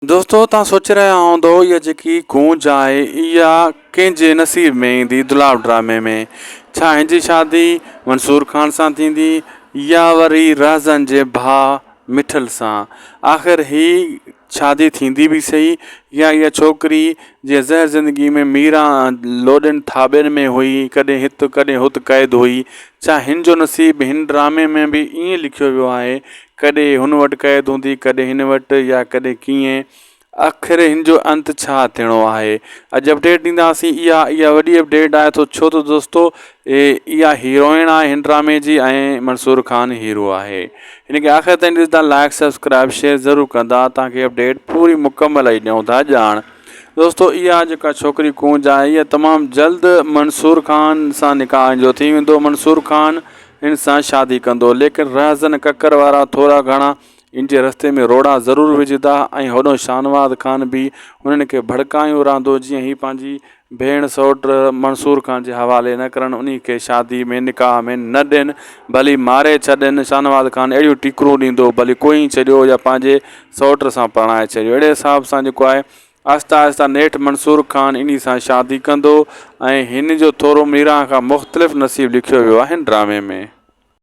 दोस्तों तव्हां सोचे रहिया हूंदो इहा जेकी गूंज आहे इहा कंहिंजे नसीब में ईंदी दुलाव ड्रामे में। छा हिनजी शादी मंसूर खान सां थींदी या वरी राज़न जे भाउ मिठल सां? आख़िर ही शादी थींदी बि सही या इहा छोकिरी जीअं ज़हर ज़िंदगी में मीरा लोॾनि थाॿनि में हुई, कॾहिं हिते कॾहिं हुते क़ैद हुई? छा हिन जो नसीब हिन ड्रामे में बि ईअं लिखियो वियो आहे, कॾहिं हुन वटि क़ैद हूंदी कॾहिं हिन वटि, या कॾहिं कीअं? आख़िर हिन जो अंत छा थियणो आहे? अॼु अपडेट ॾींदासीं। इहा वॾी अपडेट आहे छो त दोस्तों इहा हीरोइन आहे हिन ड्रामे जी ऐं मंसूर खान हीरो आहे। हिन खे आख़िर ताईं ॾिसंदा, लाइक सब्सक्राइब शेयर ज़रूरु कंदा, तव्हांखे अपडेट पूरी मुकमल ई ॾियूं था ॼाण। दोस्तों इहा जेका छोकिरी गूंज आहे इहा तमामु जल्द मंसूर खान सां निकाह जो थी वेंदो। मंसूर खान हिन सां शादी कंदो, लेकिन राज़न ककर वारा थोरा घणा इन जे रस्ते में रोड़ा ज़रूरु विझंदा ऐं होॾो शाहनवाज़ खान बि हुननि खे भड़कायूं रहंदो जीअं ही पंहिंजी भेण सौट मंसूर खान जे हवाले न करनि, उन खे शादी में निकाह में न ॾियनि, भली मारे छॾनि। शाहनवाज़ खान अहिड़ियूं टीकरूं ॾींदो, भली कोई छॾियो या पंहिंजे सौट सां परणाए छॾियो। अहिड़े हिसाब सां जेको आहे आहिस्ता आहिस्ता नेठि मंसूर खान इन सां शादी कंदो ऐं हिन जो थोरो मीरा खां मुख़्तलिफ़ नसीब लिखियो वियो आहे हिन ड्रामे में।